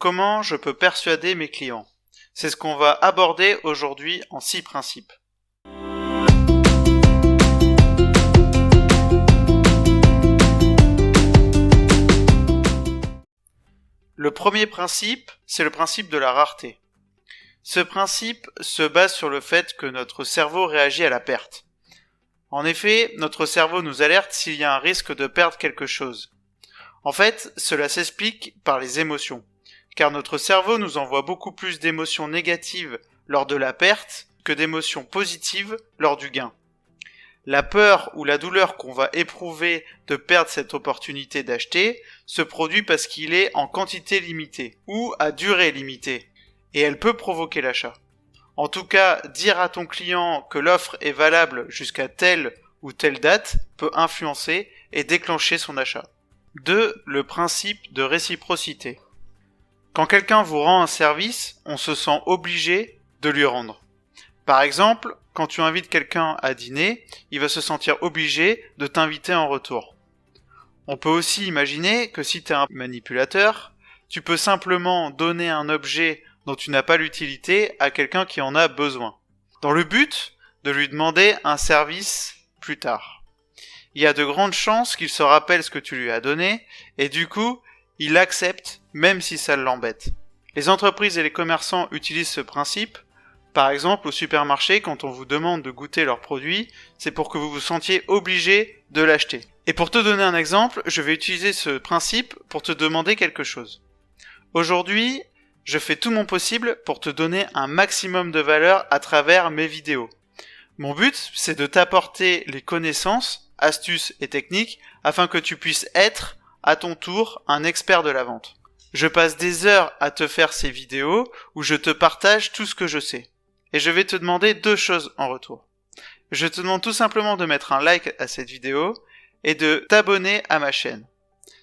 Comment je peux persuader mes clients? C'est ce qu'on va aborder aujourd'hui en 6 principes. Le premier principe, c'est le principe de la rareté. Ce principe se base sur le fait que notre cerveau réagit à la perte. En effet, notre cerveau nous alerte s'il y a un risque de perdre quelque chose. En fait, cela s'explique par les émotions, car notre cerveau nous envoie beaucoup plus d'émotions négatives lors de la perte que d'émotions positives lors du gain. La peur ou la douleur qu'on va éprouver de perdre cette opportunité d'acheter se produit parce qu'il est en quantité limitée ou à durée limitée, et elle peut provoquer l'achat. En tout cas, dire à ton client que l'offre est valable jusqu'à telle ou telle date peut influencer et déclencher son achat. 2. Le principe de réciprocité. Quand quelqu'un vous rend un service, on se sent obligé de lui rendre. Par exemple, quand tu invites quelqu'un à dîner, il va se sentir obligé de t'inviter en retour. On peut aussi imaginer que si tu es un manipulateur, tu peux simplement donner un objet dont tu n'as pas l'utilité à quelqu'un qui en a besoin, dans le but de lui demander un service plus tard. Il y a de grandes chances qu'il se rappelle ce que tu lui as donné, et du coup, il accepte même si ça l'embête. Les entreprises et les commerçants utilisent ce principe. Par exemple, au supermarché, quand on vous demande de goûter leurs produits, c'est pour que vous vous sentiez obligé de l'acheter. Et pour te donner un exemple, je vais utiliser ce principe pour te demander quelque chose. Aujourd'hui, je fais tout mon possible pour te donner un maximum de valeur à travers mes vidéos. Mon but, c'est de t'apporter les connaissances, astuces et techniques afin que tu puisses être, à ton tour, un expert de la vente. Je passe des heures à te faire ces vidéos où je te partage tout ce que je sais. Et je vais te demander 2 choses en retour. Je te demande tout simplement de mettre un like à cette vidéo et de t'abonner à ma chaîne.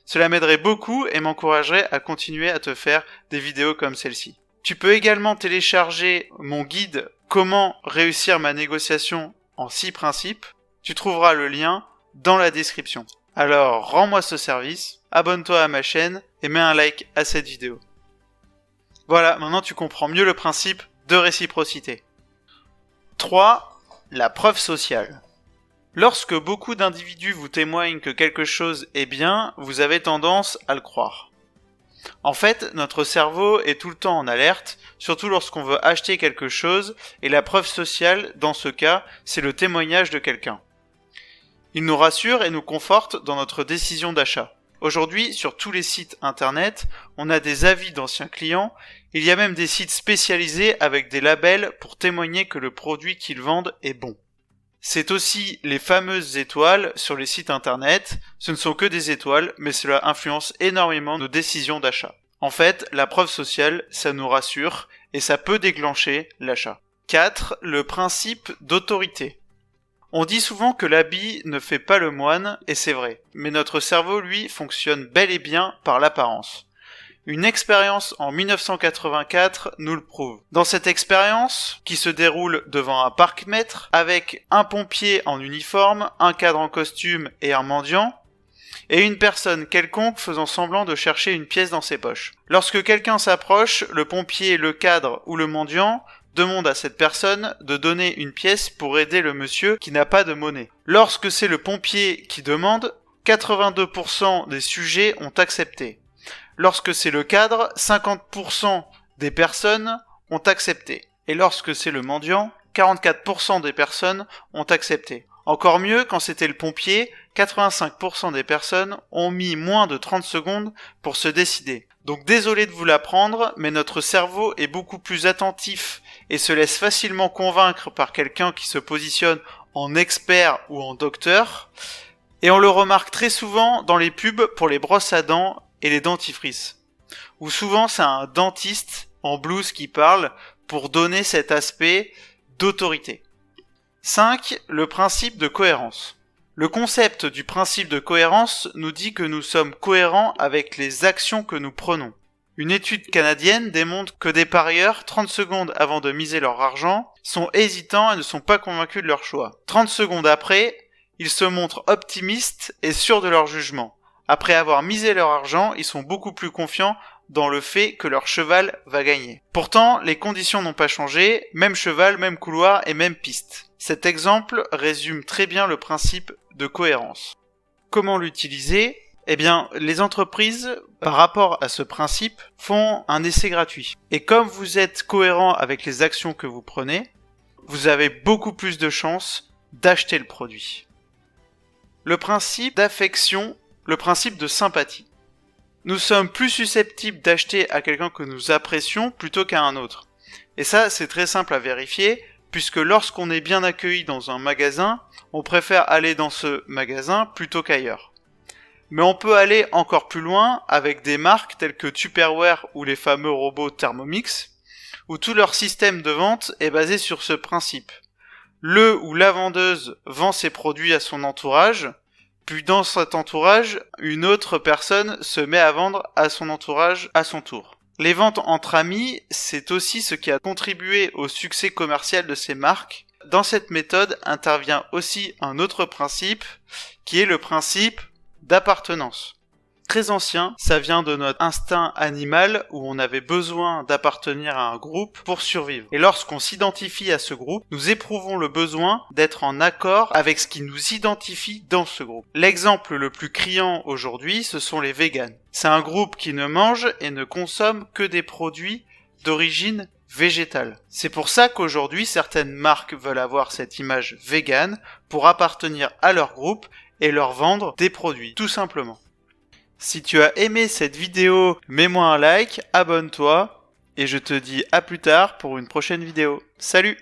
Cela m'aiderait beaucoup et m'encouragerait à continuer à te faire des vidéos comme celle-ci. Tu peux également télécharger mon guide « Comment réussir ma négociation en 6 principes ». Tu trouveras le lien dans la description. Alors, rends-moi ce service, abonne-toi à ma chaîne et mets un like à cette vidéo. Voilà, maintenant tu comprends mieux le principe de réciprocité. 3. La preuve sociale. Lorsque beaucoup d'individus vous témoignent que quelque chose est bien, vous avez tendance à le croire. En fait, notre cerveau est tout le temps en alerte, surtout lorsqu'on veut acheter quelque chose, et la preuve sociale, dans ce cas, c'est le témoignage de quelqu'un. Il nous rassure et nous conforte dans notre décision d'achat. Aujourd'hui, sur tous les sites internet, on a des avis d'anciens clients, il y a même des sites spécialisés avec des labels pour témoigner que le produit qu'ils vendent est bon. C'est aussi les fameuses étoiles sur les sites internet, ce ne sont que des étoiles, mais cela influence énormément nos décisions d'achat. En fait, la preuve sociale, ça nous rassure et ça peut déclencher l'achat. 4. Le principe d'autorité. On dit souvent que l'habit ne fait pas le moine, et c'est vrai, mais notre cerveau, lui, fonctionne bel et bien par l'apparence. Une expérience en 1984 nous le prouve. Dans cette expérience, qui se déroule devant un parc-mètre, avec un pompier en uniforme, un cadre en costume et un mendiant, et une personne quelconque faisant semblant de chercher une pièce dans ses poches. Lorsque quelqu'un s'approche, le pompier, le cadre ou le mendiant demande à cette personne de donner une pièce pour aider le monsieur qui n'a pas de monnaie. Lorsque c'est le pompier qui demande, 82% des sujets ont accepté. Lorsque c'est le cadre, 50% des personnes ont accepté. Et lorsque c'est le mendiant, 44% des personnes ont accepté. Encore mieux, quand c'était le pompier, 85% des personnes ont mis moins de 30 secondes pour se décider. Donc désolé de vous l'apprendre, mais notre cerveau est beaucoup plus attentif et se laisse facilement convaincre par quelqu'un qui se positionne en expert ou en docteur. Et on le remarque très souvent dans les pubs pour les brosses à dents et les dentifrices, où souvent c'est un dentiste en blouse qui parle pour donner cet aspect d'autorité. 5. Le principe de cohérence. Le concept du principe de cohérence nous dit que nous sommes cohérents avec les actions que nous prenons. Une étude canadienne démontre que des parieurs, 30 secondes avant de miser leur argent, sont hésitants et ne sont pas convaincus de leur choix. 30 secondes après, ils se montrent optimistes et sûrs de leur jugement. Après avoir misé leur argent, ils sont beaucoup plus confiants dans le fait que leur cheval va gagner. Pourtant, les conditions n'ont pas changé, même cheval, même couloir et même piste. Cet exemple résume très bien le principe de cohérence. Comment l'utiliser ? Eh bien, les entreprises, par rapport à ce principe, font un essai gratuit. Et comme vous êtes cohérent avec les actions que vous prenez, vous avez beaucoup plus de chances d'acheter le produit. Le principe d'affection, le principe de sympathie. Nous sommes plus susceptibles d'acheter à quelqu'un que nous apprécions plutôt qu'à un autre. Et ça, c'est très simple à vérifier, puisque lorsqu'on est bien accueilli dans un magasin, on préfère aller dans ce magasin plutôt qu'ailleurs. Mais on peut aller encore plus loin avec des marques telles que Tupperware ou les fameux robots Thermomix, où tout leur système de vente est basé sur ce principe. Le ou la vendeuse vend ses produits à son entourage, puis dans cet entourage, une autre personne se met à vendre à son entourage à son tour. Les ventes entre amis, c'est aussi ce qui a contribué au succès commercial de ces marques. Dans cette méthode intervient aussi un autre principe, qui est le principe d'appartenance. Très ancien, ça vient de notre instinct animal où on avait besoin d'appartenir à un groupe pour survivre. Et lorsqu'on s'identifie à ce groupe, nous éprouvons le besoin d'être en accord avec ce qui nous identifie dans ce groupe. L'exemple le plus criant aujourd'hui, ce sont les véganes. C'est un groupe qui ne mange et ne consomme que des produits d'origine végétale. C'est pour ça qu'aujourd'hui, certaines marques veulent avoir cette image végane pour appartenir à leur groupe et leur vendre des produits, tout simplement. Si tu as aimé cette vidéo, mets-moi un like, abonne-toi, et je te dis à plus tard pour une prochaine vidéo. Salut!